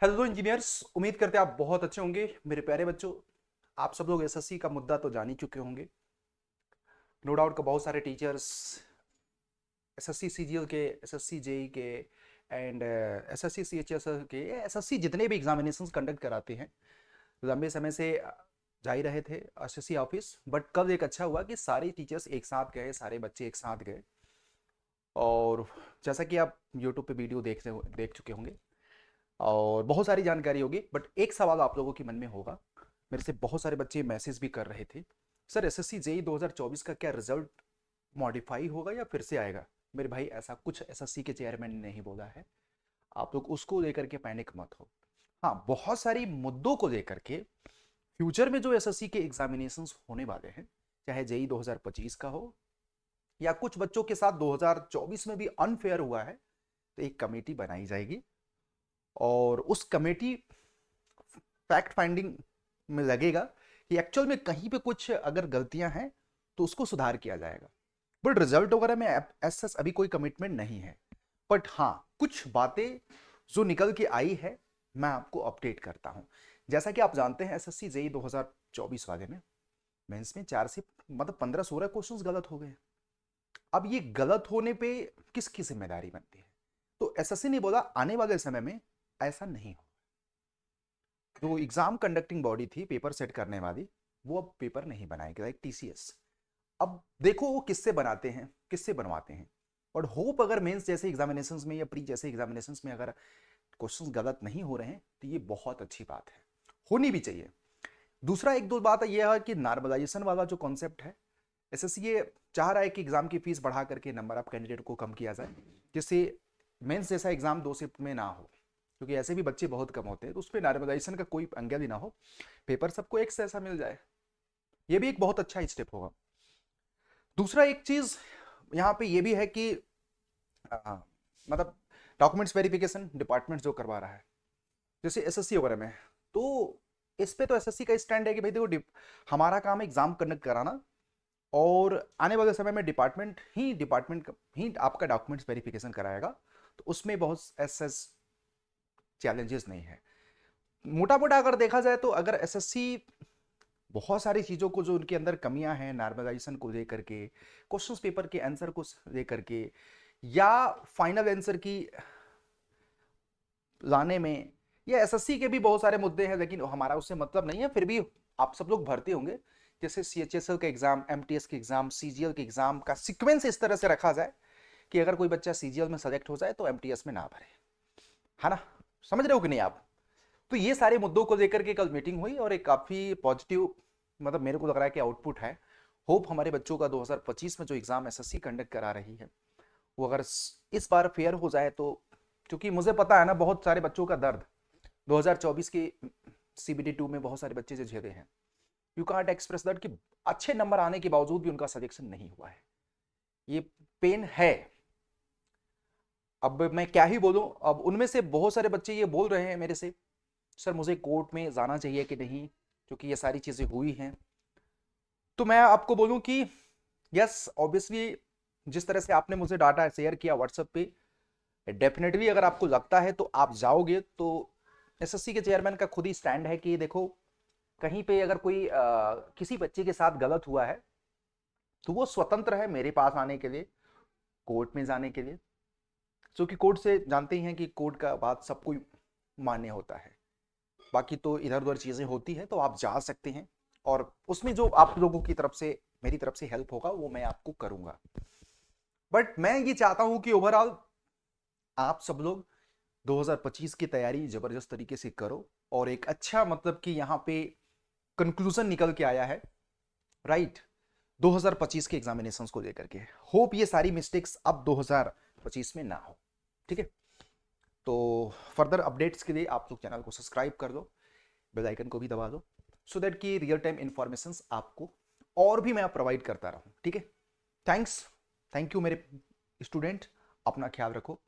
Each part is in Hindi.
हेलो इंजीनियर्स, उम्मीद करते हैं आप बहुत अच्छे होंगे। मेरे प्यारे बच्चों, आप सब लोग एसएससी का मुद्दा तो जान ही चुके होंगे। नो डाउट का बहुत सारे टीचर्स एसएससी सीजीएल के, एसएससी जेई के एंड एसएससी सीएचएस के, एसएससी जितने भी एग्जामिनेशंस कंडक्ट कराते हैं लंबे समय से जा ही रहे थे एसएससी ऑफिस। बट कल एक अच्छा हुआ कि सारे टीचर्स एक साथ गए, सारे बच्चे एक साथ गए। और जैसा कि आप यूट्यूब पे वीडियो देख चुके होंगे और बहुत सारी जानकारी होगी। बट एक सवाल आप लोगों के मन में होगा, मेरे से बहुत सारे बच्चे मैसेज भी कर रहे थे, सर एसएससी जेई 2024 का क्या रिजल्ट मॉडिफाई होगा या फिर से आएगा। मेरे भाई, ऐसा कुछ एसएससी के चेयरमैन ने नहीं बोला है। आप लोग उसको लेकर के पैनिक मत हो। हाँ, बहुत सारी मुद्दों को लेकर के फ्यूचर में जो एसएससी के एग्जामिनेशन होने वाले हैं, चाहे जेई 2025 का हो या कुछ बच्चों के साथ 2024 में भी अनफेयर हुआ है, तो एक कमेटी बनाई जाएगी और उस कमेटी फैक्ट फाइंडिंग में लगेगा कि एक्चुअल में कहीं पे कुछ अगर गलतियां हैं तो उसको सुधार किया जाएगा। बट रिजल्ट वगैरह में ऐसा अभी कोई कमिटमेंट नहीं है। बट हाँ, कुछ बातें जो निकल के आई है मैं आपको अपडेट करता हूं। जैसा कि आप जानते हैं एसएससी जेई 2024 वाले में मेंस में 4 से मतलब 15-16 क्वेश्चंस गलत हो गए। अब ये गलत होने पे किसकी जिम्मेदारी बनती है? तो एसएससी ने बोला आने वाले समय में ऐसा नहीं हो। जो एग्जाम कंडक्टिंग बॉडी थी पेपर सेट करने वाली, वो अब पेपर नहीं बनाएगी, लाइक टीसीएस। अब देखो वो किससे बनाते हैं, किससे बनवाते हैं। और होप अगर मेंस जैसे एग्जामिनेशंस में या प्री जैसे एग्जामिनेशंस में अगर क्वेश्चंस गलत नहीं हो रहे हैं तो ये बहुत अच्छी बात है, होनी भी चाहिए। दूसरा एक दो बात यह है कि नॉर्मलाइजेशन वाला जो कॉन्सेप्ट है, एसएससी ये चाह रहा है कि एग्जाम की फीस बढ़ा करके नंबर ऑफ कैंडिडेट को कम किया जाए, जिससे मेंस जैसा एग्जाम 2 शिफ्ट में ना हो, क्योंकि ऐसे भी बच्चे बहुत कम होते हैं। तो उस पर नॉर्मलाइजेशन का कोई एंगल ही ना हो, पेपर सबको एक से ऐसा मिल जाए। ये भी एक बहुत अच्छा स्टेप होगा। दूसरा एक चीज यहाँ पे ये भी है कि आ, मतलब डॉक्यूमेंट्स वेरिफिकेशन डिपार्टमेंट जो करवा रहा है जैसे एसएससी वगैरह में, तो इस पे तो एसएससी का स्टैंड है कि भाई देखो हमारा काम है एग्जाम कंडक्ट कराना, और आने वाले समय में डिपार्टमेंट ही आपका डॉक्यूमेंट्स वेरिफिकेशन कराएगा। तो उसमें बहुत ऐसे चैलेंजेस नहीं है। मोटा मोटा अगर देखा जाए तो अगर एसएससी बहुत सारी चीज़ों को जो उनके अंदर कमियां हैं नॉर्मलाइजेशन को लेकर के, क्वेश्चंस पेपर के आंसर को लेकर के, या फाइनल आंसर की लाने में, या एसएससी के भी बहुत सारे मुद्दे हैं, लेकिन हमारा उससे मतलब नहीं है। फिर भी आप सब लोग भर्ती होंगे, जैसे सीएचएसएल का एग्जाम, एमटीएस के एग्जाम, सीजीएल के एग्जाम का सीक्वेंस इस तरह से रखा जाए कि अगर कोई बच्चा सीजीएल में सेलेक्ट हो जाए तो एमटीएस में ना भरे, है ना? समझ रहे हो कि नहीं आप? तो ये सारे मुद्दों को लेकर के कल मीटिंग हुई और एक काफी पॉजिटिव, मतलब मेरे को लग रहा है कि आउटपुट है। होप हमारे बच्चों का 2025 में जो एग्जाम एसएससी कंडक्ट करा रही है वो अगर इस बार फेयर हो जाए तो, क्योंकि मुझे पता है ना बहुत सारे बच्चों का दर्द 2024 की सीबीटी 2 में बहुत सारे बच्चे जो झेले हैं। यू कांट एक्सप्रेस दैट कि अच्छे नंबर आने के बावजूद भी उनका सिलेक्शन नहीं हुआ है। ये पेन है। अब मैं क्या ही बोलूं। अब उनमें से बहुत सारे बच्चे ये बोल रहे हैं मेरे से, सर मुझे कोर्ट में जाना चाहिए कि नहीं, क्योंकि ये सारी चीजें हुई हैं। तो मैं आपको बोलूं कि यस ऑब्वियसली, जिस तरह से आपने मुझे डाटा शेयर किया व्हाट्सएप पे, डेफिनेटली अगर आपको लगता है तो आप जाओगे। तो एसएससी के चेयरमैन का खुद ही स्टैंड है कि देखो कहीं पे अगर कोई किसी बच्चे के साथ गलत हुआ है तो वो स्वतंत्र है मेरे पास आने के लिए, कोर्ट में जाने के लिए। क्योंकि कोर्ट से जानते ही हैं कि कोर्ट का बात सबको मान्य होता है। बाकी तो इधर उधर चीजें होती हैं तो आप जा सकते हैं, और उसमें जो आप लोगों की तरफ से मेरी तरफ से हेल्प होगा वो मैं आपको करूंगा। बट मैं ये चाहता हूं कि ओवरऑल आप सब लोग 2025 की तैयारी जबरदस्त तरीके से करो, और एक अच्छा मतलब कि यहाँ पे कंक्लूजन निकल के आया है, राइट? 2025 के एग्जामिनेशंस को लेकर के होप ये सारी मिस्टेक्स अब 2025 में ना हो। ठीक है? तो फर्दर अपडेट्स के लिए आप लोग चैनल को सब्सक्राइब कर लो, बेल आइकन को भी दबा दो, सो दैट कि रियल टाइम इंफॉर्मेशन आपको और भी मैं प्रोवाइड करता रहूं। ठीक है? थैंक्स, थैंक यू मेरे स्टूडेंट। अपना ख्याल रखो,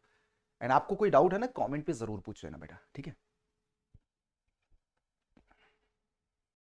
एंड आपको कोई डाउट है ना कमेंट पे जरूर पूछ लेना बेटा। ठीक है?